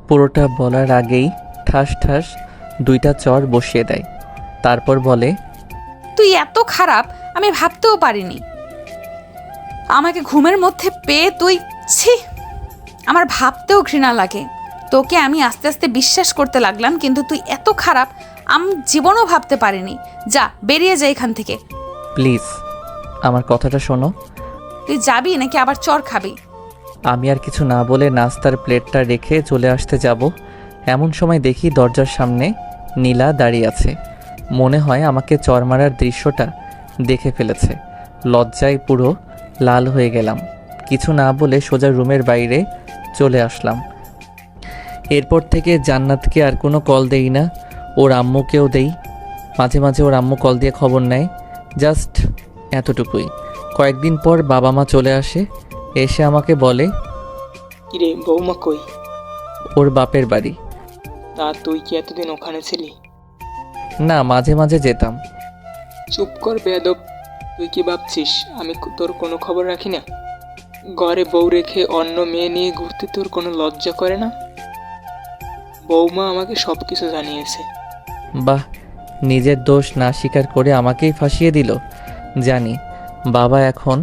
পুরোটা বলার আগেই ঠাস ঠাস 2টা চর বসিয়ে দেয়। তারপর বলে, তুই এত খারাপ আমি ভাবতেও পারিনি। আমাকে ঘুমের মধ্যে পেয়ে তুই, ছি, আমার ভাবতেও ঘৃণা লাগে। তোকে আমি আস্তে আস্তে বিশ্বাস করতে লাগলাম, কিন্তু তুই এত খারাপ আমি জীবনও ভাবতে পারিনি। যা, বেরিয়ে যা এখান থেকে। প্লিজ আমার কথাটা শোনো। তুই যাবি নাকি আবার চর খাবি? আমি আর কিছু না বলে নাস্তার প্লেটটা রেখে চলে আসতে যাব, এমন সময় দেখি দরজার সামনে নীলা দাঁড়িয়ে আছে। মনে হয় আমাকে চর মারার দৃশ্যটা দেখে ফেলেছে। লজ্জায় পুরো লাল হয়ে গেলাম। কিছু না বলে সোজা রুমের বাইরে চলে আসলাম। এরপর থেকে জান্নাতকে আর কোনো কল দেই না, ওর আম্মুকেও দেই। মাঝে মাঝে ওর আম্মু কল দিয়ে খবর নেয়, জাস্ট এতটুকুই। কয়েকদিন পর বাবা মা চলে আসে, এসে আমাকে বলে, কিরে বৌমা কই? ওর বাপের বাড়ি। তা তুই কি এতদিন ওখানে ছিলি? না, মাঝে মাঝে যেতাম। চুপ কর বেয়াদব। তুই কি ভাবছিস আমি তোর কোনো খবর রাখি না? ঘরে বউ রেখে অন্য মেয়ে নিয়ে ঘুরতে তোর কোনো লজ্জা করে না? বৌমা আমাকে সব কিছু জানিয়েছে। বাহ, নিজের দোষ না স্বীকার করে আমাকেই ফাঁসিয়ে দিল। জানি বাবা এখন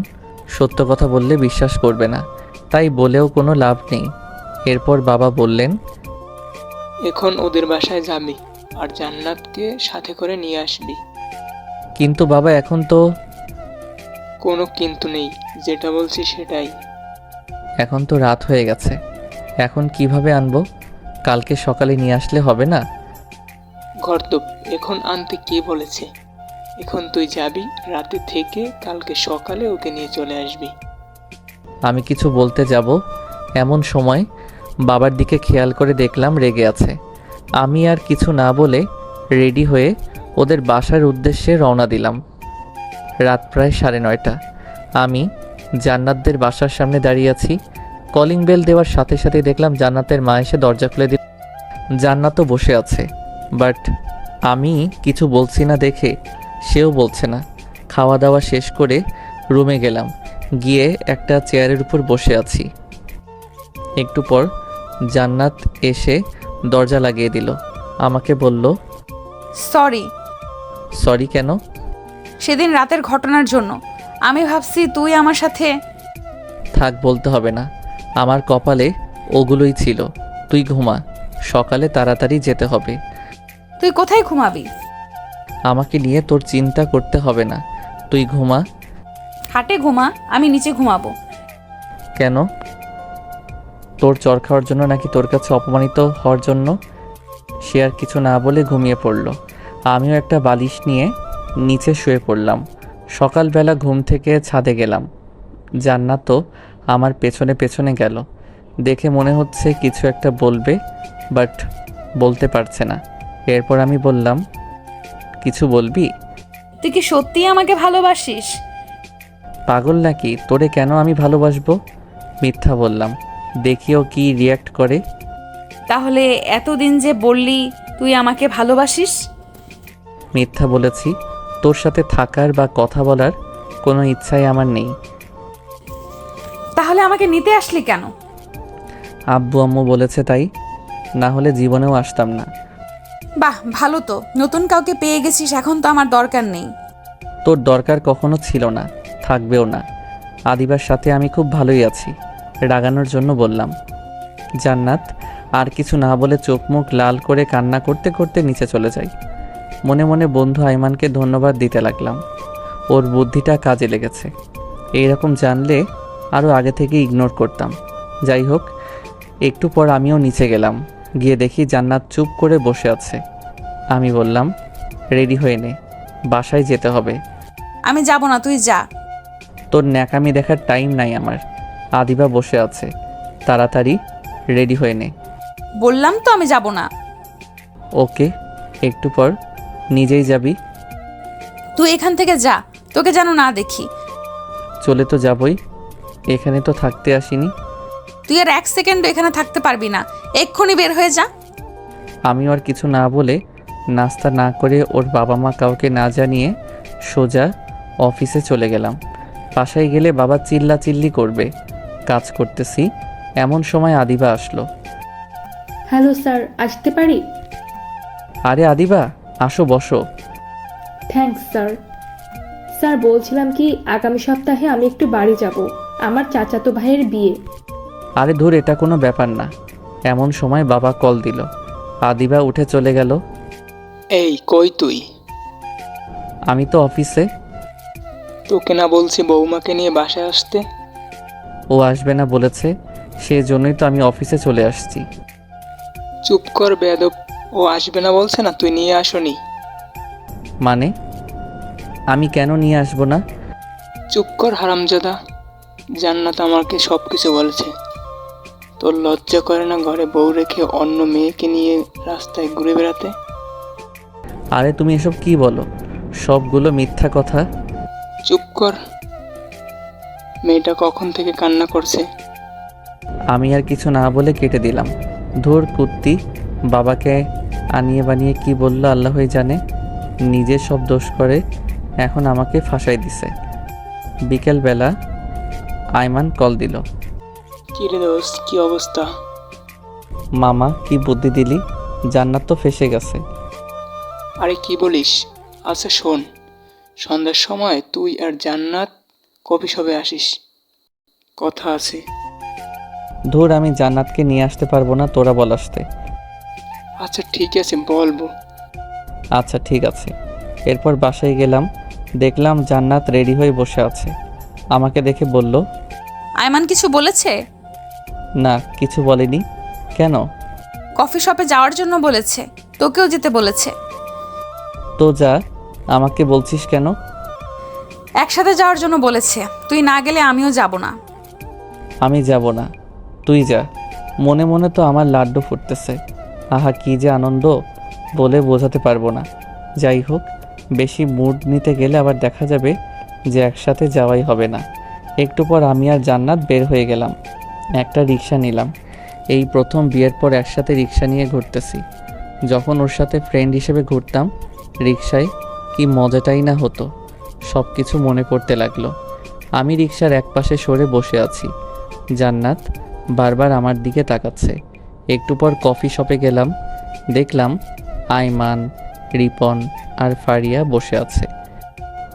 সত্য কথা বললে বিশ্বাস করবে না, তাই বলেও কোনো লাভ নেই। এরপর বাবা বললেন, এখন ওদের বাসায় যাবি আর জান্নাতকে সাথে করে নিয়ে আসবি। কিন্তু বাবা এখন তো। কোনো কিন্তু নেই, যেটা বলছি সেটাই। এখন তো রাত হয়ে গেছে, এখন কিভাবে আনবো? কালকে সকালে নিয়ে আসলে হবে না? ঘরদোপ এখন আনতে কে বলেছে? এখন তুই যাবি, রাতে থেকে কালকে সকালে ওকে নিয়ে চলে আসবি। আমি কিছু বলতে যাব, এমন সময় বাবার দিকে খেয়াল করে দেখলাম রেগে আছে। আমি আর কিছু না বলে রেডি হয়ে ওদের বাসার উদ্দেশ্যে রওনা দিলাম। রাত প্রায় 9:30। আমি জান্নাতদের বাসার সামনে দাঁড়িয়ে আছি। কলিং বেল দেওয়ার সাথে সাথে দেখলাম জান্নাতের মা এসে দরজা খুলে দিল। জান্নাতও বসে আছে, বাট আমি কিছু বলছি না দেখে সেও বলছে না। খাওয়া দাওয়া শেষ করে রুমে গেলাম, গিয়ে একটা চেয়ারের উপর বসে আছি। একটু পর জান্নাত এসে দরজা লাগিয়ে দিল। আমাকে বলল, সরি। সরি কেন? সেদিন রাতের ঘটনার জন্য। আমি ভাবছি তুই আমার সাথে। থাক, বলতে হবে না, আমার কপালে ওগুলোই ছিল। তুই ঘুমা, সকালে তাড়াতাড়ি যেতে হবে। তুই কোথায় ঘুমাবি? আমাকে নিয়ে তোর চিন্তা করতে হবে না, তুই ঘুমা। খাটে ঘুমা, আমি নিচে ঘুমাবো। কেন? তোর চর খাওয়ার জন্য নাকি তোর কাছে অপমানিত হওয়ার জন্য? সে আর কিছু না বলে ঘুমিয়ে পড়ল। আমিও একটা বালিশ নিয়ে নিচে শুয়ে পড়লাম। সকালবেলা ঘুম থেকে ছাদে গেলাম। জান্নাতও আমার পেছনে পেছনে গেল। দেখে মনে হচ্ছে কিছু একটা বলবে, বাট বলতে পারছে না। এরপর আমি বললাম, কিছু বলবি? তুই কি সত্যিই আমাকে ভালোবাসিস? পাগল নাকি, তোরে কেন আমি ভালোবাসবো? মিথ্যা বললাম, দেখিও কি রিয়্যাক্ট করে। তাহলে এতদিন যে বললি তুই আমাকে ভালোবাসিস? মিথ্যা বলেছি, তোর সাথে থাকার বা কথা বলার কোনো ইচ্ছাই আমার নেই। তাহলে আমাকে নিতে আসলি কেন? আব্বু আম্মু বলেছে তাই, না হলে জীবনেও আসতাম না। বাহ, ভালো তো, নতুন কাউকে পেয়ে গেছিস, এখন তো আমার দরকার নেই। তোর দরকার কখনো ছিল না, থাকবেও না। আদিবার সাথে আমি খুব ভালোই আছি। রাগানোর জন্য বললাম। জান্নাত আর কিছু না বলে চোখ মুখ লাল করে কান্না করতে করতে নিচে চলে যাই। মনে মনে বন্ধু আইমানকে ধন্যবাদ দিতে লাগলাম, ওর বুদ্ধিটা কাজে লেগেছে। এইরকম জানলে আরও আগে থেকে ইগনোর করতাম। যাই হোক, একটু পর আমিও নিচে গেলাম, গিয়ে দেখি জান্নাত চুপ করে বসে আছে। আমি বললাম, রেডি হয়ে নে, বাসায় যেতে হবে। আমি যাব না, তুই যা। তোর ন্যাকামি দেখার টাইম নাই আমার। আদিবা বসে আছে, তাড়াতাড়ি রেডি হয়ে নে। বললাম তো আমি যাব না। ওকে, একটু পর নিজেই যাবি? তুই এখান থেকে যা, তোকে যেন না দেখি। চলে তো যাবই, এখানে তো থাকতে আসিনি। তুই আর 1 সেকেন্ড এখানে থাকতে পারবি না, এক্ষুনি বের হয়ে যা। আমি আর কিছু না বলে নাস্তা না করে ওর বাবা মা কাউকে না জানিয়ে সোজা অফিসে চলে গেলাম। বাসায় গেলে বাবা চিল্লাচিল্লি করবে। কাজ করতেছি, এমন সময় আদিবা আসলো। হ্যালো স্যার, আসতে পারি? আরে আদিবা, আসো বসো। Thanks sir. স্যার বলছিলাম কি, আগামী সপ্তাহে আমি একটু বাড়ি যাব, আমার চাচাতো ভাইয়ের বিয়ে। আরে ধুর, এটা কোনো ব্যাপার না। এমন সময় বাবা কল দিল। আদিবা উঠে চলে গেল। এই কই তুই? আমি তো অফিসে। তোকে না বলছি বৌমাকে নিয়ে বাসায় আসতে? ও আসবে না বলেছে, সেজন্যই তো আমি অফিসে চলে আসছি। চুপ কর বেয়াদব। ও আসবে না বলছে না, তুই নিয়ে আসনি? মানে আমি কেন নিয়ে আসবো না? চুপ কর হারামজাদা। জান্নাত আমাকে সব কিছু বলেছে। তোর লজ্জা করে না ঘরে বউ রেখে অন্য মেয়েকে নিয়ে রাস্তায় ঘুরে বেড়াতে? আরে তুমি এসব কি বলো? সবগুলো মিথ্যা কথা। চুপ কর। মেয়েটা কখন থেকে কান্না করছে? আমি আর কিছু না বলে কেটে দিলাম। ধুর কুত্তি, বাবাকে আনিয়ে বানিয়ে কি বললো আল্লাহই জানে। নিজে সব দোষ করে এখন আমাকে ফাঁসাই দিছে। বিকেলবেলা আয়মান কল দিল। কি রে দোস্ত, কি অবস্থা? মামা কি বুদ্ধি দিলি, জান্নাত তো ফেসে গেছে। আরে কি বলিস? আচ্ছা শোন, সন্ধ্যার সময় তুই আর জান্নাত কফি শপে আসিস, কথা আছে। ধুর, আমি জান্নাতকে নিয়ে আসতে পারবো না, তোরা বল আসতে। আচ্ছা ঠিক আছে, বলবো। আচ্ছা ঠিক আছে। এরপর বাসায় গেলাম, দেখলাম জান্নাত রেডি হয়ে বসে আছে। আমাকে দেখে বলল, আয়মান কিছু বলেছে? না কিছু বলেনি। কেন? কফি শপে যাওয়ার জন্য বলেছে, তোকেও যেতে বলেছে। তো যা, আমাকে বলছিস কেন? একসাথে যাওয়ার জন্য বলেছে, তুই না গেলে আমিও যাব না। আমি যাব না, তুই যা। মনে মনে তো আমার লাড্ডু ফুটতেছে। আহা কি যে আনন্দ, বলে বোঝাতে পারবো না। যাই হোক, বেশি মুড নিতে গেলে আবার দেখা যাবে যে একসাথে যাওয়াই হবে না। একটু পর আমি আর জান্নাত বের হয়ে গেলাম। একটা রিক্সা নিলাম। এই প্রথম বিয়ের পর একসাথে রিক্সা নিয়ে ঘুরতেছি। যখন ওর সাথে ফ্রেন্ড হিসেবে ঘুরতাম রিক্সায়, কি মজাটাই না হতো। সব কিছু মনে পড়তে লাগলো। আমি রিক্সার একপাশে সরে বসে আছি। জান্নাত বারবার আমার দিকে তাকাচ্ছে। একটু পর কফি শপে গেলাম, দেখলাম আয়মান, রিপন আর ফারিয়া বসে আছে।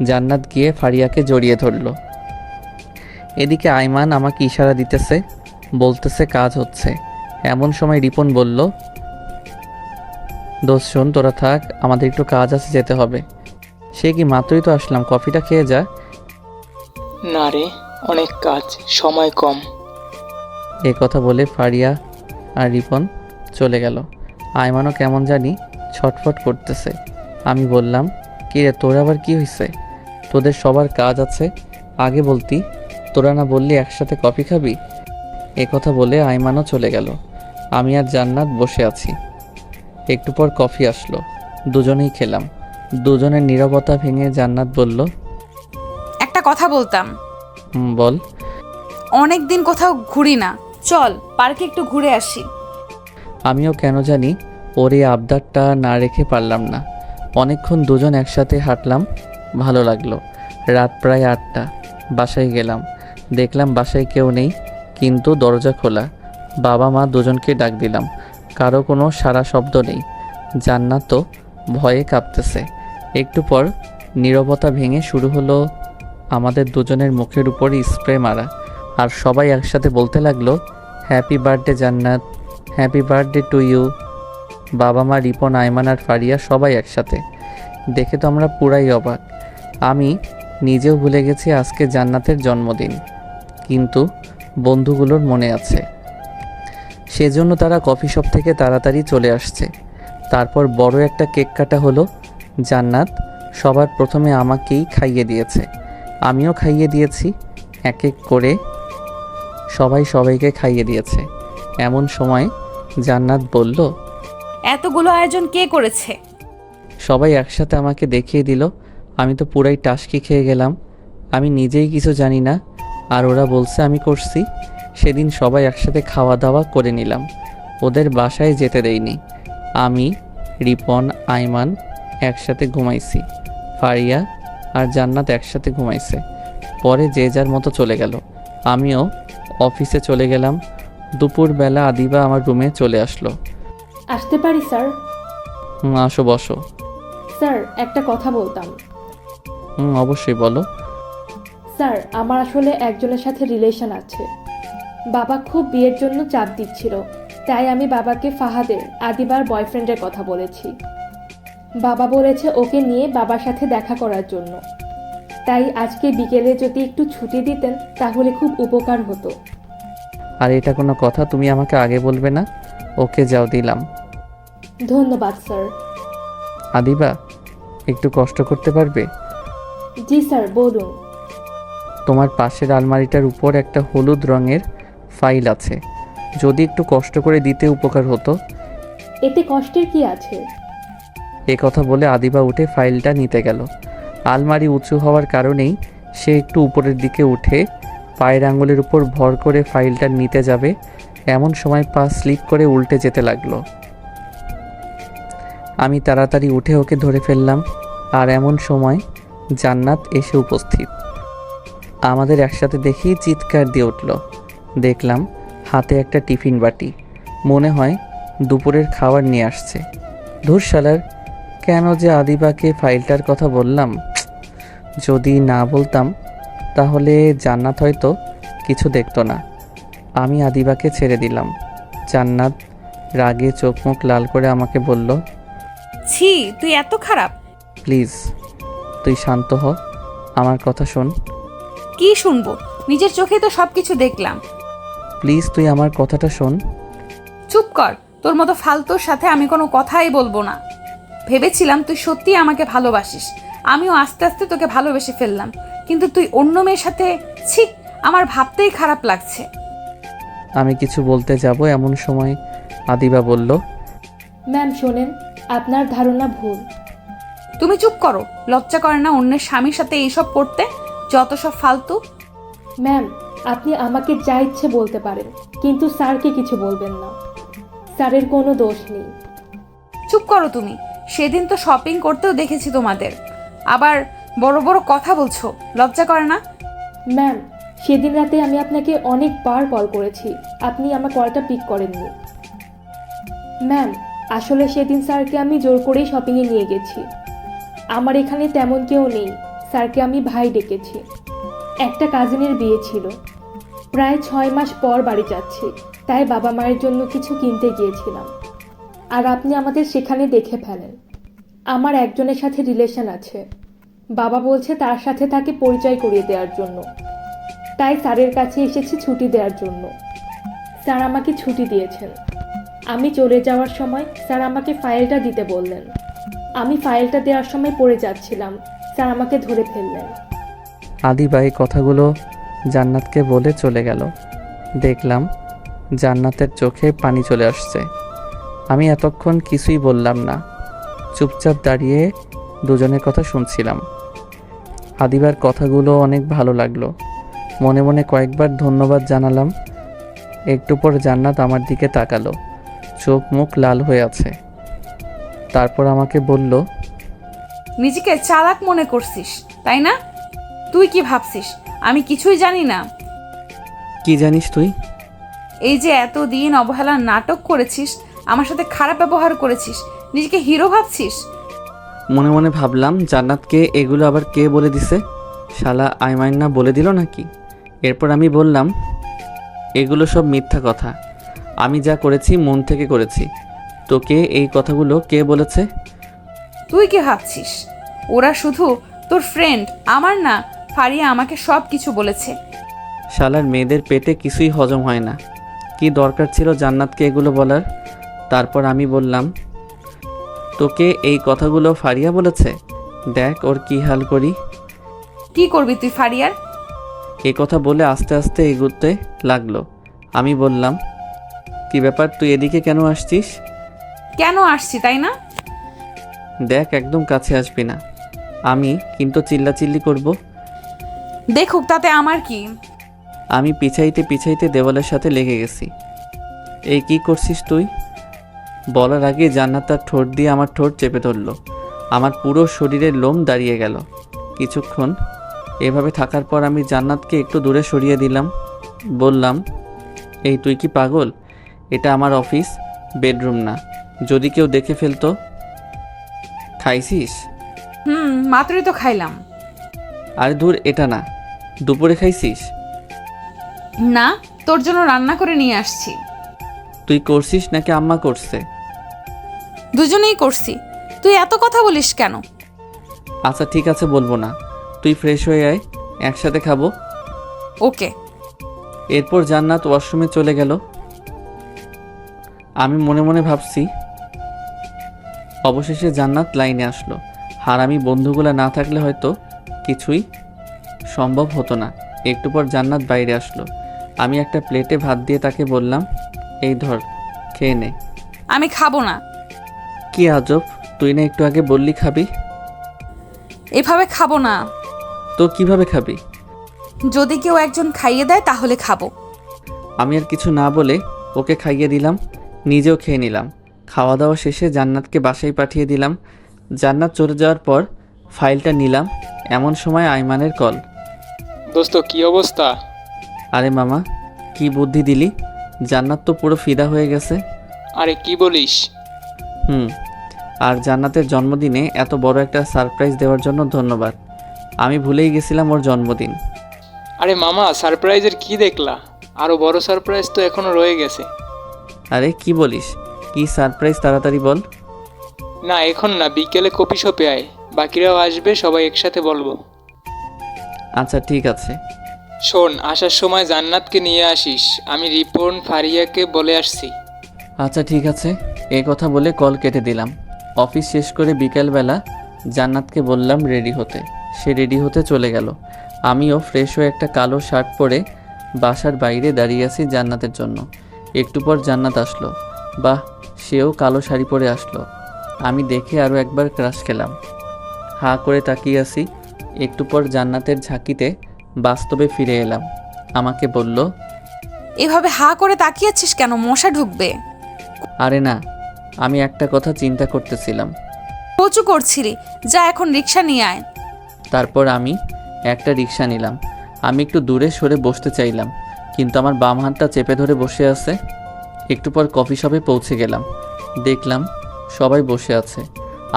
জান্নাত গিয়ে ফারিয়াকে জড়িয়ে ধরল। এদিকে আয়মান আমাকে ইশারা দিতেছে, বলতেছে কাজ হচ্ছে। এমন সময় রিপন বলল, দোস্ত শোন, তোরা থাক, আমাদের একটু কাজ আছে, যেতে হবে। সে কি, মাত্রই তো আসলাম, কফিটা খেয়ে যা। না রে, অনেক কাজ, সময় কম। এ কথা বলে ফারিয়া আর রিপন চলে গেল। আয়মানও কেমন জানি ছটফট করতেছে। আমি বললাম, কি রে, তোর আবার কি হয়েছে? তোদের সবার কাজ আছে, আগে বলতি। তোরা না বললি একসাথে কফি খাবি? এ কথা বলে আয়মানও চলে গেল। আমি আর জান্নাত বসে আছি। একটু পর কফি আসলো, দুজনেই খেলাম। দুজনের নীরবতা ভেঙে জান্নাত বলল, একটা কথা বলতাম। বল। অনেক দিন কোথাও ঘুরি না, চল পার্কে একটু ঘুরে আসি। আমিও কেন জানি ওর এই আবদারটা না রেখে পারলাম না। অনেকক্ষণ দুজন একসাথে হাঁটলাম, ভালো লাগলো। রাত প্রায় 8টা। বাসায় গেলাম, দেখলাম বাসায় কেউ নেই, কিন্তু দরজা খোলা। বাবা মা দুজনকে ডাক দিলাম, কারো কোনো সাড়া শব্দ নেই। জান্নাত তো ভয়ে কাঁপতেছে। একটু পর নীরবতা ভেঙে শুরু হলো আমাদের দুজনের মুখের উপরই স্প্রে মারা। আর সবাই একসাথে বলতে লাগলো, হ্যাপি বার্থডে জান্নাত, হ্যাপি বার্থডে টু ইউ। বাবা মা, রিপন, আয়মান আর ফারিয়া সবাই একসাথে। দেখে তো আমরা পুরাই অবাক। আমি নিজেও ভুলে গেছি আজকে জান্নাতের জন্মদিন, কিন্তু বন্ধুগুলোর মনে আছে। সেজন্য তারা কফি শপ থেকে তাড়াতাড়ি চলে আসছে। তারপর বড় একটা কেক কাটা হলো। জান্নাত সবার প্রথমে আমাকেই খাইয়ে দিয়েছে, আমিও খাইয়ে দিয়েছি। এক এক করে সবাই সবাইকে খাইয়ে দিয়েছে। এমন সময় জান্নাত বলল, এতগুলো আয়োজন কে করেছে? সবাই একসাথে আমাকে দেখিয়ে দিল। আমি তো পুরাই টাসকি খেয়ে গেলাম। আমি নিজেই কিছু জানি না, আর ওরা বলছে আমি করছি। সেদিন সবাই একসাথে খাওয়া দাওয়া করে নিলাম, ওদের বাসায় যেতে দেইনি। আমি, রিপন, আয়মান একসাথে ঘুমাইছি, ফারিয়া আর জান্নাত একসাথে ঘুমাইছে। পরে যে যার মতো চলে গেল। আমিও অফিসে চলে গেলাম। দুপুরবেলা আদিবা আমার রুমে চলে আসলো। আসতে পারি স্যার? আসো বসো। স্যার একটা কথা বলতাম। অবশ্যই বলো। স্যার আমার আসলে একজনের সাথে রিলেশন আছে। বাবা খুব বিয়ের জন্য চাপ দিচ্ছিল, তাই আমি বাবাকে ফাহাদের আদিবার বয়ফ্রেন্ডের কথা বলেছি। বাবা বলেছে ওকে নিয়ে বাবার সাথে দেখা করার জন্য। তাই আজকে বিকেলে যদি একটু ছুটি দিতেন তাহলে খুব উপকার হতো। আর এটা কোনো কথা, তুমি আমাকে আগে বলবে না? ওকে যাও, দিলাম। ধন্যবাদ স্যার। আদিবা, একটু কষ্ট করতে পারবে? জি স্যার, বলুন। তোমার পাশের আলমারিটার উপর একটা হলুদ রঙের ফাইল আছে, যদি একটু কষ্ট করে দিতে উপকার হতো। এতে কষ্টের কি আছে? এ কথা বলে আদিবা উঠে ফাইলটা নিতে গেল। আলমারি উঁচু হওয়ার কারণেই সে একটু উপরের দিকে উঠে পায়ের আঙুলের উপর ভর করে ফাইলটা নিতে যাবে, এমন সময় পা স্লিপ করে উল্টে যেতে লাগলো। আমি তাড়াতাড়ি উঠে ওকে ধরে ফেললাম। আর এমন সময় জান্নাত এসে উপস্থিত। আমাদের একসাথে দেখেই চিৎকার দিয়ে উঠল। দেখলাম হাতে একটা টিফিন বাটি, মনে হয় দুপুরের খাবার নিয়ে আসছে। ধুর শালার, কেন যে আদিবাকে ফাইলটার কথা বললাম। যদি না বলতাম তাহলে জান্নাত হয়তো কিছু দেখতো না। আমি আদিবাকে ছেড়ে দিলাম। জান্নাত রাগে চোখ মুখ লাল করে আমাকে বলল, ছি, তুই এত খারাপ! প্লিজ তুই শান্ত হ, আমার কথা শোন। কি শুনবো? নিজের চোখে তো সব কিছু দেখলাম। প্লিজ তুই আমার কথাটা শোন। চুপ কর, তোর মতো ফালতুর সাথে আমি কোনো কথাই বলবো না। ভেবেছিলাম তুই সত্যিই আমাকে ভালোবাসিস, আমিও আস্তে আস্তে তোকে ভালোবেসে ফেললাম, কিন্তু তুই অন্য মেয়ের সাথে। ছি, আমার ভাবতেই খারাপ লাগছে। আমি কিছু বলতে যাব এমন সময় আদিবা বলল, ম্যাম শোনেন, আপনার ধারণা ভুল। তুমি চুপ করো, লজ্জা করে না অন্যের স্বামীর সাথে এইসব করতে? যত সব ফালতু। ম্যাম আপনি আমাকে যা ইচ্ছে বলতে পারেন, কিন্তু স্যারকে কিছু বলবেন না। স্যারের কোনো দোষ নেই। চুপ করো তুমি, সেদিন তো শপিং করতেও দেখেছি তোমাদের, আবার বড় বড় কথা বলছো, লজ্জা করে না? ম্যাম সেদিন রাতে আমি আপনাকে অনেকবার কল করেছি, আপনি আমার কলটা পিক করেননি। ম্যাম আসলে সেদিন স্যারকে আমি জোর করেই শপিংয়ে নিয়ে গেছি। আমার এখানে তেমন কেউ নেই, স্যারকে আমি ভাই ডেকেছি। একটা কাজিনের বিয়ে ছিল, প্রায় 6 মাস পর বাড়ি যাচ্ছি, তাই বাবা মায়ের জন্য কিছু কিনতে গিয়েছিলাম। আর আপনি আমাদের সেখানে দেখে ফেলেন। আমার একজনের সাথে রিলেশন আছে, বাবা বলছে তার সাথে তাকে পরিচয় করিয়ে দেওয়ার জন্য, তাই স্যারের কাছে এসেছি ছুটি দেওয়ার জন্য। স্যার আমাকে ছুটি দিয়েছেন। আমি চলে যাওয়ার সময় স্যার আমাকে ফাইলটা দিতে বললেন। আমি ফাইলটা দেওয়ার সময় পড়ে যাচ্ছিলাম, স্যার আমাকে ধরে ফেললেন। আদিবা এই কথাগুলো জান্নাতকে বলে চলে গেল। দেখলাম জান্নাতের চোখে পানি চলে আসছে। আমি এতক্ষণ কিছুই বললাম না, চুপচাপ দাঁড়িয়ে দুজনের কথা শুনছিলাম। আদিবার কথাগুলো অনেক ভালো লাগলো, মনে মনে কয়েকবার ধন্যবাদ জানালাম। একটু পর জান্নাত আমার দিকে তাকালো, চোখ মুখ লাল হয়ে আছে। তারপর আমাকে বলল, নিজেকে চালাক মনে করছিস তাই না? তুই কি ভাবছিস আমি কিছুই জানি না? কি জানিস তুই? এই যে এতদিন অবহেলার নাটক করেছিস, আমার সাথে খারাপ ব্যবহার করেছিস, নিজেকে হিরো ভাবছিস। মনে মনে ভাবলাম জান্নাতকে এগুলো আবার কে বলে দিছে, শালা আইমাইন না বলে দিল নাকি? এরপর আমি বললাম, এগুলো সব মিথ্যা কথা, আমি যা করেছি মন থেকে করেছি। তোকে এই কথাগুলো কে বলেছে? তুই কি ভাবছিস ওরা শুধু তোর ফ্রেন্ড? আমার না, ফারিয়া আমাকে সব কিছু বলেছে। শালার মেয়েদের পেটে কিছুই হজম হয় না, কি দরকার ছিল জান্নাতকে এগুলো বলার? তারপর আমি বললাম, তোকে এই কথাগুলো ফারিয়া বলেছে? দেখ ওর কি হাল করি। কি করবি তুই ফারিয়ার? এ কথা বলে আস্তে আস্তে এগোতে লাগলো। আমি বললাম, কি ব্যাপার, তুই এদিকে কেন আসছিস? কেন আসছি তাই না? দেখ একদম কাছে আসবি না, আমি কিন্তু চিল্লাচিল্লি করব। দেখুক, তাতে আমার কি? আমি পিছাইতে পিছাইতে দেওয়ালের সাথে লেগে গেছি। এই কি করছিস তুই? বলার আগে জান্নাত তার ঠোঁট দিয়ে আমার ঠোঁট চেপে ধরল। আমার পুরো শরীরের লোম দাঁড়িয়ে গেল। কিছুক্ষণ এভাবে থাকার পর আমি জান্নাতকে একটু দূরে সরিয়ে দিলাম। বললাম, এই তুই কি পাগল? এটা আমার অফিস, বেডরুম না। যদি কেউ দেখে ফেলতো। খাইছিস? মাত্রই তো খাইলাম। আরে দূর, এটা না, দুপুরে খাইছিস? না, তোর জন্য রান্না করে নিয়ে আসছি। তুই করছিস নাকি আম্মা করছে? দুজনেই করছি। তুই এত কথা বলিস কেন? আচ্ছা ঠিক আছে, বলবো না। তুই ফ্রেশ হয়ে আয়, একসাথে খাবো। ওকে। এরপর জান্নাত ওয়াশরুমে চলে গেল। আমি মনে মনে ভাবছি, অবশেষে জান্নাত লাইনে আসলো। হারামি বন্ধুগুলা না থাকলে হয়তো কিছুই সম্ভব হতো না। একটু পর জান্নাত বাইরে আসলো। আমি একটা প্লেটে ভাত দিয়ে তাকে বললাম, এই ধর, খেয়ে নে। আমি খাবো না। কি আজব, তুই না একটু আগে বললি খাবি? এভাবে খাবো না। তো কিভাবে খাবি? যদি কেউ একজন খাইয়ে দেয় তাহলে খাবো। আমি আর কিছু না বলে ওকে খাইয়ে দিলাম, নিজেও খেয়ে নিলাম। খাওয়া দাওয়া শেষে জান্নাতকে বাসায় পাঠিয়ে দিলাম। জান্নাত চলে যাওয়ার পর ফাইলটা নিলাম, এমন সময় আইমানের কল। দোস্ত কি অবস্থা? আরে মামা, কি বুদ্ধি দিলি! জান্নাত তো পুরো ফিদা হয়ে গেছে। আরে কি বলিস? আর জান্নাতের জন্মদিনে এত বড় একটা সারপ্রাইজ দেওয়ার জন্য ধন্যবাদ। আমি ভুলেই গেছিলাম ওর জন্মদিন। আরে মামা, সারপ্রাইজের কি দেখলা? আরো বড় সারপ্রাইজ তো এখনো রয়ে গেছে। আরে কি বলিস, কি সারপ্রাইজ তাড়াতাড়ি বল। না এখন না, বিকেলে কফি শপে আয়, বাকিরাও আসবে, সবাই একসাথে বলবো। আচ্ছা ঠিক আছে। শোন, আসার সময় জান্নাতকে নিয়ে আসিস। আমি রিপন ফারিয়াকে বলে আসছি। আচ্ছা ঠিক আছে। এই কথা বলে কল কেটে দিলাম। অফিস শেষ করে বিকেলবেলা জান্নাতকে বললাম রেডি হতে। সে রেডি হতে চলে গেল। আমিও ফ্রেশ হয়ে একটা কালো শার্ট পরে বাসার বাইরে দাঁড়িয়ে আছি জান্নাতের জন্য। একটু পর জান্নাত আসলো। বাহ, সেও কালো শাড়ি পরে আসলো। আমি দেখে আরও একবার ক্রাশ খেলাম। হাঁ করে তাকিয়ে আছি। একটু পর জান্নাতের ঝাঁকিতে বাস্তবে ফিরে এলাম। আমাকে বলল, এভাবে হা করে তাকিয়েছিস কেন? মশা ঢুকবে। আরে না, আমি একটা কথা চিন্তা করতেছিলাম। কচু করছিলি, যা এখন রিক্সা নিয়ে আয়। তারপর আমি একটা রিক্সা নিলাম। আমি একটু দূরে সরে বসতে চাইলাম, কিন্তু আমার বাম হাতটা চেপে ধরে বসে আছে। একটু পর কফি শপে পৌঁছে গেলাম। দেখলাম সবাই বসে আছে।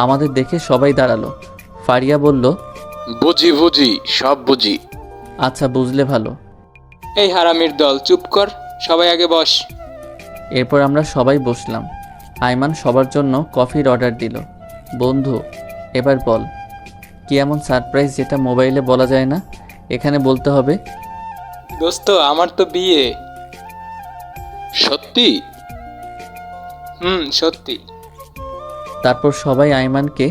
আমাদের দেখে সবাই দাঁড়ালো। ফারিয়া বলল, বুঝি বুঝি, সব বুঝি। আচ্ছা, বুঝলে ভালো। এই হারামির দল, চুপ কর, সবাই আগে বস। এরপর আমরা সবাই বসলাম। আইমান সবার জন্য কফির অর্ডার দিল। বন্ধু, এবার বল, কি এমন সারপ্রাইজ যেটা মোবাইলে বলা যায় না, এখানে বলতে হবে? দোস্ত, আমার তো বিয়ে। সত্যি? সত্যি। তারপর সবাই আইমানকে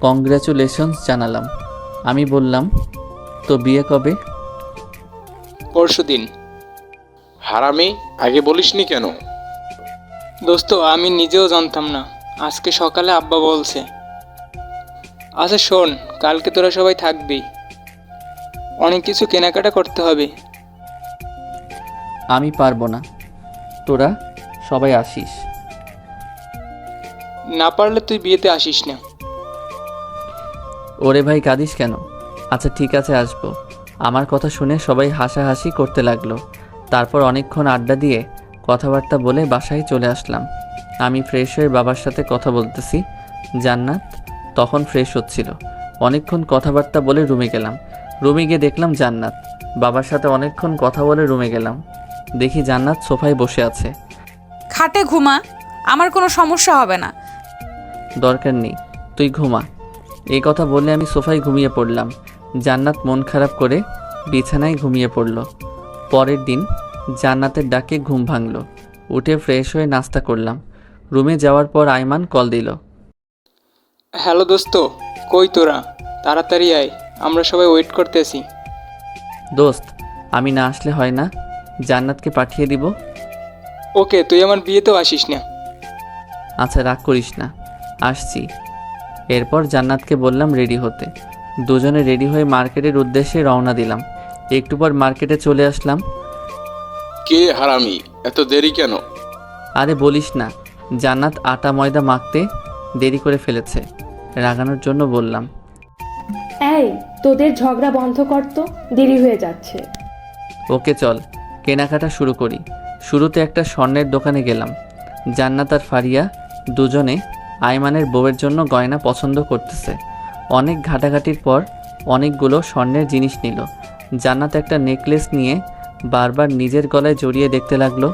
কংগ্রাচুলেশনস জানালাম। আমি বললাম, তো বিয়ে কবে? পরশুদিন। হারামি, আগে বলিসনি কেন? দোস্ত, আমি নিজেও জানতাম না, আজকে সকালে আব্বা বলছে। আচ্ছা শোন, কালকে তোরা সবাই থাকবি, অনেক কিছু কেনাকাটা করতে হবে। আমি পারবো না, তোরা সবাই আসিস। না পারলে তুই বিয়েতে আসিস না। ওরে ভাই, কাঁদিস কেন? আচ্ছা ঠিক আছে, আসবো। আমার কথা শুনে সবাই হাসাহাসি করতে লাগলো। তারপর অনেকক্ষণ আড্ডা দিয়ে কথাবার্তা বলে বাসায় চলে আসলাম। আমি ফ্রেশ হয়ে বাবার সাথে কথা বলতেছি। জান্নাত তখন ফ্রেশ হচ্ছিল। অনেকক্ষণ কথাবার্তা বলে রুমে গেলাম। রুমে গিয়ে দেখলাম জান্নাত। বাবার সাথে অনেকক্ষণ কথা বলে রুমে গেলাম। দেখি জান্নাত সোফায় বসে আছে। খাটে ঘুমা, আমার কোনো সমস্যা হবে না। দরকার নেই, তুই ঘুমা। এই কথা বলে আমি সোফায় ঘুমিয়ে পড়লাম। জান্নাত মন খারাপ করে বিছানায় ঘুমিয়ে পড়ল। পরের দিন জান্নাতের ডাকে ঘুম ভাঙল। উঠে ফ্রেশ হয়ে নাস্তা করলাম। রুমে যাওয়ার পর আইমান কল দিল। হ্যালো দোস্ত, কই তোরা? তাড়াতাড়ি আয়, আমরা সবাই ওয়েট করতেছি। দোস্ত, আমি না আসলে হয় না, জান্নাতকে পাঠিয়ে দিব। ওকে, তুই আমার বিয়েতেও আসিস না। আচ্ছা রাগ করিস না, আসছি। এরপর জান্নাতকে বললাম রেডি হতে। দুজনে রেডি হয়ে মার্কেটের উদ্দেশ্যে রওনা দিলাম। একটু পর মার্কেটে চলে আসলাম। কে হারামি, এত দেরি কেন? আরে বলিস না, জান্নাত আটা ময়দা মাখতে দেরি করে ফেলেছে। রাগানোর জন্য বললাম। এই, তোদের ঝগড়া বন্ধ কর তো, দেরি হয়ে যাচ্ছে। ওকে চল, কেনাকাটা শুরু করি। শুরুতে একটা স্বর্ণের দোকানে গেলাম। জান্নাত আর ফারিয়া দুজনে আইমানের বউয়ের জন্য গয়না পছন্দ করতেছে। অনেক ঘাটাঘাটির পর অনেকগুলো স্বর্ণের জিনিস নিল। জান্নাত একটা নেকলেস নিয়ে বারবার নিজের গলায় জড়িয়ে দেখতে লাগলো।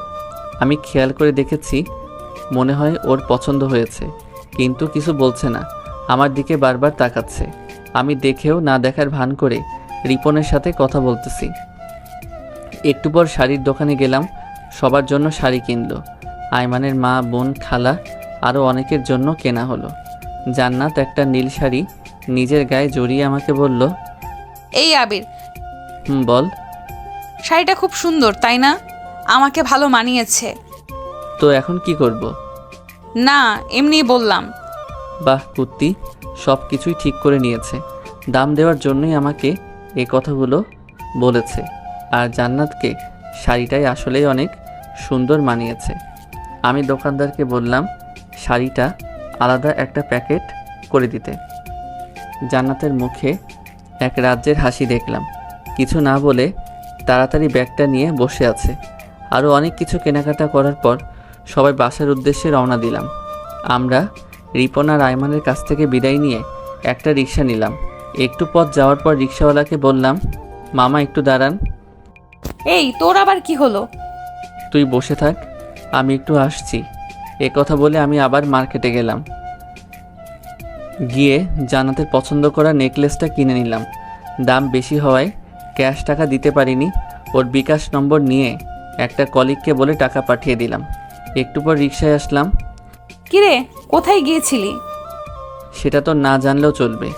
আমি খেয়াল করে দেখেছি, মনে হয় ওর পছন্দ হয়েছে, কিন্তু কিছু বলছে না। আমার দিকে বারবার তাকাচ্ছে। আমি দেখেও না দেখার ভান করে রিপনের সাথে কথা বলতেছি। একটু পর শাড়ির দোকানে গেলাম, সবার জন্য শাড়ি কিনলো। আইমানের মা, বোন, খালা আরও অনেকের জন্য কেনা হলো। জান্নাত একটা নীল শাড়ি নিজের গায়ে জড়িয়ে আমাকে বলল, এই আবির, বল। শাড়িটা খুব সুন্দর তাই না? আমাকে ভালো মানিয়েছে। তো এখন কি করব? না, এমনিই বললাম। বাহ কুত্তি, সব কিছুই ঠিক করে নিয়েছে। দাম দেওয়ার জন্যই আমাকে এই কথাগুলো বলেছে। আর জান্নাতকে শাড়িটাই আসলেই অনেক সুন্দর মানিয়েছে। আমি দোকানদারকে বললাম শাড়িটা আলাদা একটা প্যাকেট করে দিতে। জান্নাতের মুখে এক রাজ্যের হাসি দেখলাম। কিছু না বলে তাড়াতাড়ি ব্যাগটা নিয়ে বসে আছে। আরও অনেক কিছু কেনাকাটা করার পর সবাই বাসার উদ্দেশ্যে রওনা দিলাম। আমরা রিপন আর আইমানের কাছ থেকে বিদায় নিয়ে একটা রিক্সা নিলাম। একটু পথ যাওয়ার পর রিক্সাওয়ালাকে বললাম, মামা একটু দাঁড়ান। এই, তোর আবার কি হলো? তুই বসে থাক, আমি একটু আসছি। এ কথা বলে আমি আবার মার্কেটে গেলাম। গিয়ে জান্নাতের পছন্দ করা নেকলেসটা কিনে নিলাম। দাম বেশি হওয়ায় ক্যাশ টাকা দিতে পারিনি। ওর বিকাশ নম্বর নিয়ে একটা কলিগকে বলে টাকা পাঠিয়ে দিলাম। একটু পর রিকশায় আসলাম। কিরে, কোথায় গিয়েছিলি? সেটা তো না জানলেও চলবে।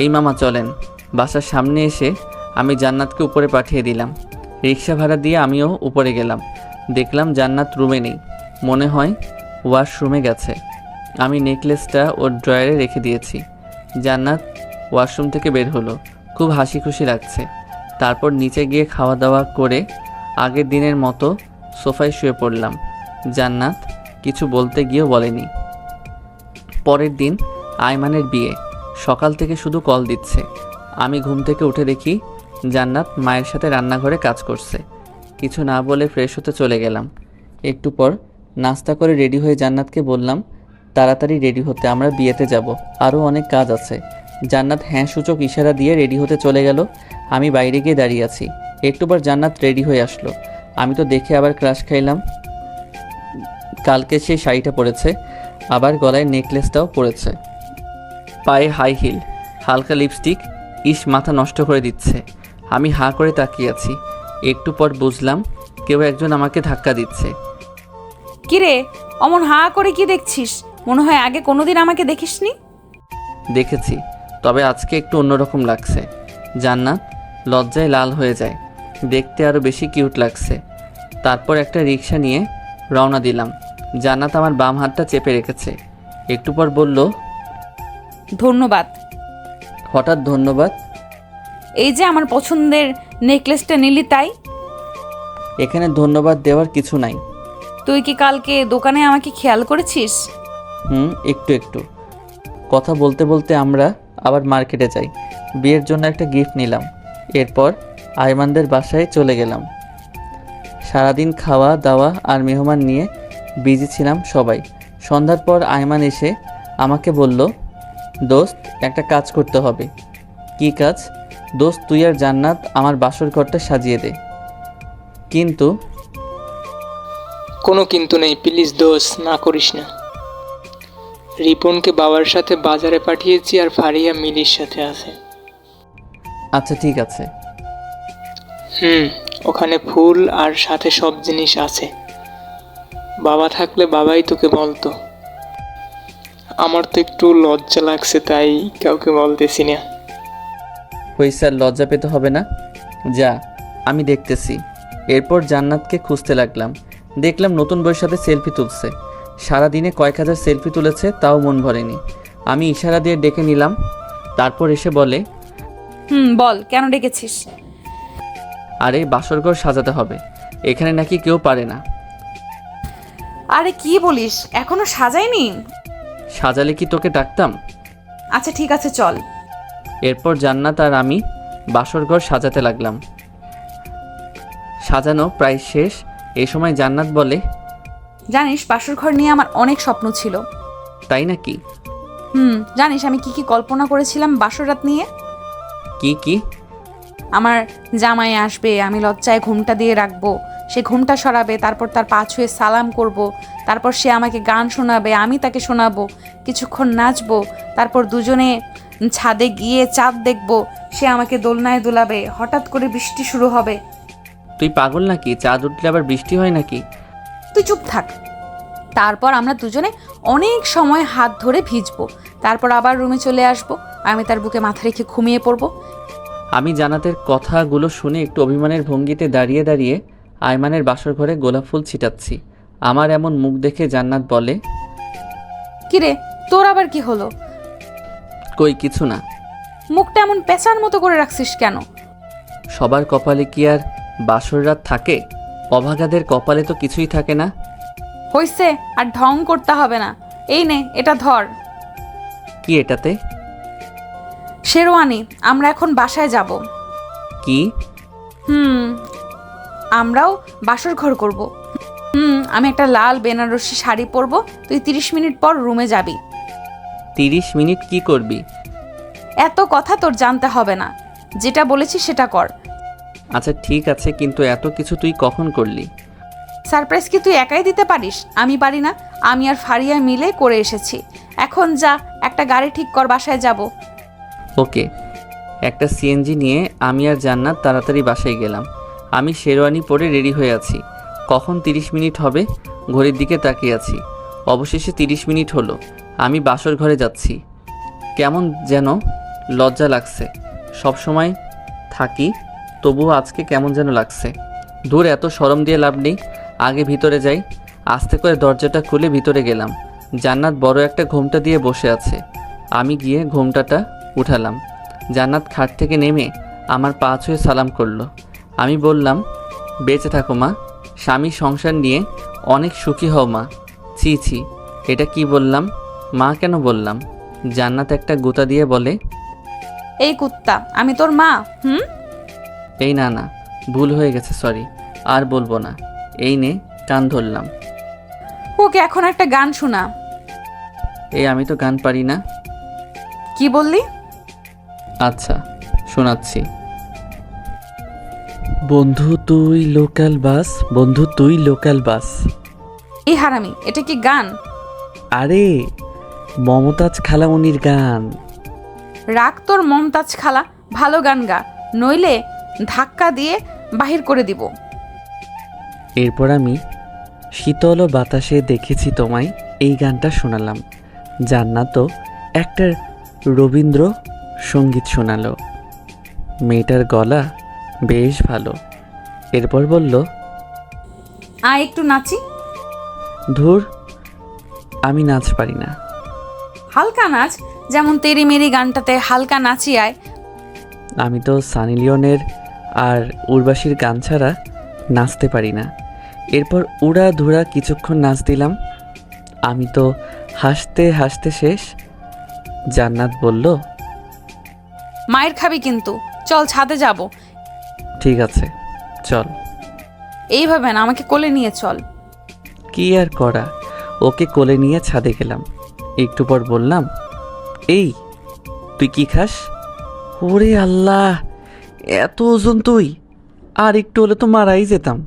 এই মামা চলেন। বাসার সামনে এসে আমি জান্নাতকে উপরে পাঠিয়ে দিলাম। রিক্সা ভাড়া দিয়ে আমিও উপরে গেলাম। দেখলাম জান্নাত রুমে নেই, মনে হয় ওয়াশরুমে গেছে। আমি নেকলেসটা ওর ড্রয়ারে রেখে দিয়েছি। জান্নাত ওয়াশরুম থেকে বের হলো, খুব হাসি খুশি লাগছে। তারপর নিচে গিয়ে খাওয়া দাওয়া করে আগের দিনের মতো সোফায় শুয়ে পড়লাম। জান্নাত কিছু বলতে গিয়েও বলেনি। পরের দিন আইমানের বিয়ে। সকাল থেকে শুধু কল দিচ্ছে। আমি ঘুম থেকে উঠে দেখি জান্নাত মায়ের সাথে রান্নাঘরে কাজ করছে। কিছু না বলে ফ্রেশ হতে চলে গেলাম। একটু পর নাস্তা করে রেডি হয়ে জান্নাতকে বললাম তাড়াতাড়ি রেডি হতে, আমরা বিয়েতে যাব, আরও অনেক কাজ আছে। জান্নাত হ্যাঁ সূচক ইশারা দিয়ে রেডি হতে চলে গেল। আমি বাইরে গিয়ে দাঁড়িয়ে আছি। একটু পর জান্নাত রেডি হয়ে আসলো। আমি তো দেখে আবার ক্রাশ খাইলাম। কালকে সেই শাড়িটা পরেছে, আবার গলায় নেকলেসটাও পরেছে, পায়ে হাই হিল, হালকা লিপস্টিক। ইস, মাথা নষ্ট করে দিচ্ছে। আমি হাঁ করে তাকিয়ে আছি। একটু পর বুঝলাম কেউ একজন আমাকে ধাক্কা দিচ্ছে। কিরে, অমন হা করে কি দেখছিস? মনে হয় আগে কোনোদিন আমাকে দেখিসনি। দেখেছি, তবে আজকে একটু অন্যরকম লাগছে। জান্নাত লজ্জায় লাল হয়ে যায়, দেখতে আরও বেশি কিউট লাগছে। তারপর একটা রিক্সা নিয়ে রওনা দিলাম। জান্নাত আমার বাম হাতটা চেপে রেখেছে। একটু পর বলল, ধন্যবাদ। হঠাৎ ধন্যবাদ? এই যে আমার পছন্দের নেকলেসটা নিলি তাই। এখানে ধন্যবাদ দেওয়ার কিছু নাই। তুই কি কালকে দোকানে আমাকে খেয়াল করেছিস? একটু একটু। কথা বলতে বলতে আমরা আবার মার্কেটে যাই। বিয়ের জন্য একটা গিফট নিলাম। এরপর আইমানদের বাসায় চলে গেলাম। সারাদিন খাওয়া দাওয়া আর মেহমান নিয়ে বিজি ছিলাম সবাই। সন্ধ্যার পর আইমান এসে আমাকে বলল, দোস্ত একটা কাজ করতে হবে। কি কাজ? দোস্ত তুই আর জান্নাত আমার বাসর ঘরটা সাজিয়ে দে। কিন্তু কোনো কিন্তু নেই, প্লিজ দোষ না করিস না। রিপনকে বাবার সাথে বাজারে পাঠিয়েছি আর ফারিয়া মিলির সাথে আছে। আচ্ছা ঠিক আছে। ওখানে ফুল আর সাথে সব জিনিস আছে। বাবা থাকলে বাবাই তোকে বলতো। আমার তো একটু লজ্জা লাগছে, তাই কাউকে বলতেছি না। হইছে, আর লজ্জা পেতে হবে না, যা আমি দেখতেছি। এরপর জান্নাতকে খুঁজতে লাগলাম। দেখলাম নতুন বউয়ের সাথে সেলফি তুলছে। সারাদিনে কয়েক হাজার সেলফি তুলেছে, তাও মন ভরেনি। আমি ইশারা দিয়ে ডেকে নিলাম। তারপর এসে বলে, বল, কেন ডেকেছিস? আরে বাসরঘর সাজাতে হবে, এখানে নাকি কেউ পারে না। আরে কি বলিস, এখনো সাজাইনি? সাজালে কি তোকে ডাকতাম? আচ্ছা ঠিক আছে, চল। এরপর জান্নাত আর আমি বাসরঘর সাজাতে লাগলাম। সাজানো প্রায় শেষ। এই সময় জান্নাত বলে, জানিস, বাসর ঘর নিয়ে আমার অনেক স্বপ্ন ছিল। তাই নাকি? জানিস আমি কি কি কল্পনা করেছিলাম বাসর রাত নিয়ে? কি কি? আমার জামাই আসবে, আমি লজ্জায় ঘুমটা দিয়ে রাখবো, সে ঘুমটা সরাবে, তারপর তার পা ছুঁয়ে সালাম করব, তারপর সে আমাকে গান শোনাবে, আমি তাকে শোনাবো, কিছুক্ষণ নাচবো, তারপর দুজনে ছাদে গিয়ে চাঁদ দেখবো, সে আমাকে দোলনায় দোলাবে, হঠাৎ করে বৃষ্টি শুরু হবে। তুই পাগল নাকি? চাঁদ উঠলে আবার বৃষ্টি হয় নাকি? তুই চুপ থাক। তারপর আমরা দুজনে অনেক সময় হাত ধরে ভিজবো, তারপর আবার রুমে চলে আসবো, আমি তার বুকে মাথা রেখে ঘুমিয়ে পড়বো। আমি জান্নাতের কথাগুলো শুনে একটু অভিমানের ভঙ্গিতে দাঁড়িয়ে দাঁড়িয়ে আয়মানের বাসর ঘরে গোলাপ ফুল ছিটাচ্ছি। আমার এমন মুখ দেখে জান্নাত বলে, কিরে তোর আবার কি হলো? কই কিছু না। মুখটা এমন পেঁচার মতো করে রাখছিস কেন? সবার কপালে কি আর বাসর রাত থাকে? অভাগাদের কপালে তো কিছুই থাকে না। হইছে, আর ঢং করতে হবে না। এই নে, এটা ধর। কি এটাতে? শেরওয়ানি, আমরা এখন বাসায় যাব। কি? আমরাও বাসর ঘর করব। আমি একটা লাল বেনারসি শাড়ি পরবো, তুই 30 মিনিট পর রুমে যাবি। 30 মিনিট কি করবি? এত কথা তোর জানতে হবে না, যেটা বলেছি সেটা কর। আচ্ছা ঠিক আছে, কিন্তু এত কিছু তুই কখন করলি? সারপ্রাইজ কি তুই একাই দিতে পারিস? আমি পারি না? আমি আর ফারিয়া মিলে করে এসেছি। এখন যা, একটা গাড়ি ঠিক কর, বাসায় যাব। ওকে। একটা সিএনজি নিয়ে আমি আর জান্নাত তাড়াতাড়ি বাসায় গেলাম। আমি শেরওয়ানি পরে রেডি হয়ে আছি। কখন 30 মিনিট হবে ঘড়ির দিকে তাকিয়ে আছি। অবশেষে 30 মিনিট হলো। আমি বাসর ঘরে যাচ্ছি। কেমন যেন লজ্জা লাগছে। সব সময় থাকি, তবুও আজকে কেমন যেন লাগছে। দূর, এত শরম দিয়ে লাভ নেই। আগে ভিতরে যাই। আস্তে করে দরজাটা খুলে ভিতরে গেলাম। জান্নাত বড় একটা ঘোমটা দিয়ে বসে আছে। আমি গিয়ে ঘোমটাটা উঠালাম। জান্নাত খাট থেকে নেমে আমার পা ছুঁয়ে সালাম করলো। আমি বললাম, বেঁচে থাকো মা, স্বামী সংসার নিয়ে অনেক সুখী হও মা। ছি ছি, এটা কি বললাম? মা কেন বললাম? জান্নাত একটা গুতা দিয়ে বলে, এই কুত্তা, আমি তোর মা? এই না না, ভুল হয়ে গেছে, সরি, আর বলবো না। এই নে, কান ধরলাম। ওকে এখন একটা গান শোনা। এই আমি তো গান পারি না। কি বললি? আচ্ছা শোনাচ্ছি। বন্ধু তুই লোকাল বাস, বন্ধু তুই লোকাল বাস। এই হারামি, এটা কি গান? আরে মমতাজ খালামণির গান। রাগ তোর মমতাজ খালা, ভালো গান গা, নইলে ধাক্কা দিয়ে বাহির করে দিব। এরপর আমি শীতল বাতাসে দেখেছি তোমায় এই গানটা শোনালাম। জান্নাতও একটা রবীন্দ্র সঙ্গীত শোনালো। মেয়েটার গলা বেশ ভালো। এরপর বলল, একটু নাচি। ধুর, আমি নাচ পারি না। হালকা নাচ, যেমন তেরি মেরি গানটাতে হালকা নাচি আয়। আমি তো সানি লিওনের আর উর্বাশীর গান ছাড়া নাচতে পারি না। এরপর উড়া ধুরা কিছুক্ষণ নাচ দিলাম। আমি তো হাসতে হাসতে শেষ। জান্নাত বলল, মায়ের খাবি কিন্তু, চল ছাদে যাব। ঠিক আছে চল। এইভাবে না, আমাকে কোলে নিয়ে চল। কি আর করা, ওকে কোলে নিয়ে ছাদে গেলাম। একটু পর বললাম, এই তুই কি খাস? ওরে আল্লাহ, এত ওজন তুই! আর একটু হলে তো মারাই যেতাম।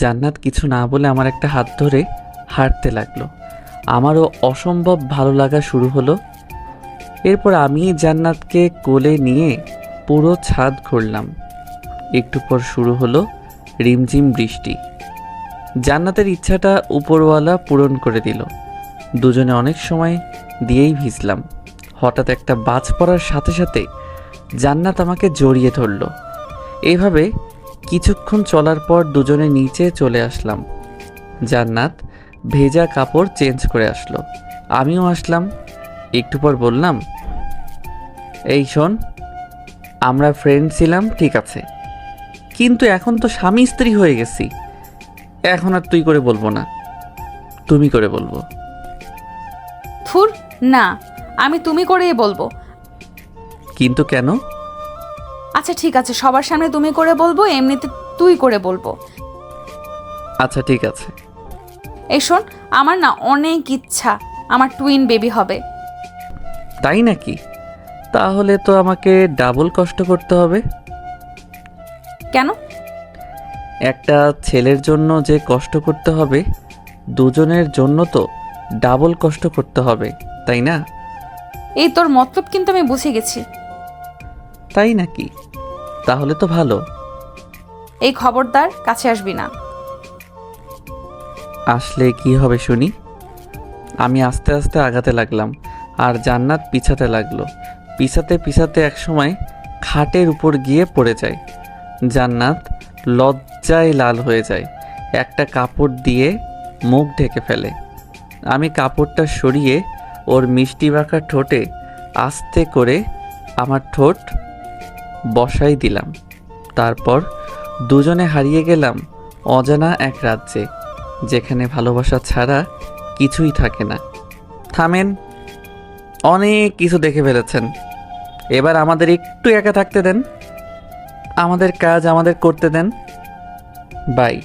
জান্নাত কিছু না বলে আমার একটা হাত ধরে হাঁটতে লাগলো। আমারও অসম্ভব ভালো লাগা শুরু হলো। এরপর আমি জান্নাতকে কোলে নিয়ে পুরো ছাদ ঘুরলাম। একটু পর শুরু হলো রিমঝিম বৃষ্টি। জান্নাতের ইচ্ছাটা উপরওয়ালা পূরণ করে দিল। দুজনে অনেক সময় দিয়েই ভিজলাম। হঠাৎ একটা বাজ পড়ার সাথে সাথে জান্নাত আমাকে জড়িয়ে ধরল। এইভাবে কিছুক্ষণ চলার পর দুজনে নিচে চলে আসলাম। জান্নাত ভেজা কাপড় চেঞ্জ করে আসলো, আমিও আসলাম। একটু পর বললাম, এই শোন, আমরা ফ্রেন্ড ছিলাম ঠিক আছে, কিন্তু এখন তো স্বামী স্ত্রী হয়ে গেছি। এখন আর তুই করে বলবো না, তুমি করে বলবো। থুর না, আমি তুমি করেই বলবো। কিন্তু কেন? আচ্ছা ঠিক আছে, সবার সামনে তুমি করে বলবো, এমনিতে তুই করে বলবো। আচ্ছা ঠিক আছে। এই শোন, আমার না অনেক ইচ্ছা আমার টুইন বেবি হবে। তাই নাকি? তাহলে তো আমাকে ডাবল কষ্ট করতে হবে। কেন? একটা ছেলের জন্য যে কষ্ট করতে হবে, দুজনের জন্য তো ডাবল কষ্ট করতে হবে, তাই না? এই তোর মতলব কিন্তু আমি বুঝে গেছি। তাই নাকি? তাহলে তো ভালো। এই খবরদার কাছে আসবি না। আসলে কি হবে শুনি? আমি আস্তে আস্তে আগাতে লাগলাম আর জান্নাত পিছাতে লাগলো। পিছাতে পিছাতে একসময় খাটের উপর গিয়ে পড়ে যায়। জান্নাত লজ্জায় লাল হয়ে যায়, একটা কাপড় দিয়ে মুখ ঢেকে ফেলে। আমি কাপড়টা সরিয়ে ওর মিষ্টি বাঁকা ঠোঁটে আস্তে করে আমার ঠোঁট বসাই দিলাম। তারপর দুজনে হারিয়ে গেলাম অজানা এক রাজ্যে, যেখানে ভালোবাসা ছাড়া কিছুই থাকে না। থামেন, অনেক কিছু দেখে ফেলেছেন, এবার আমাদের একটু একা থাকতে দেন, আমাদের কাজ আমাদের করতে দেন। বাই।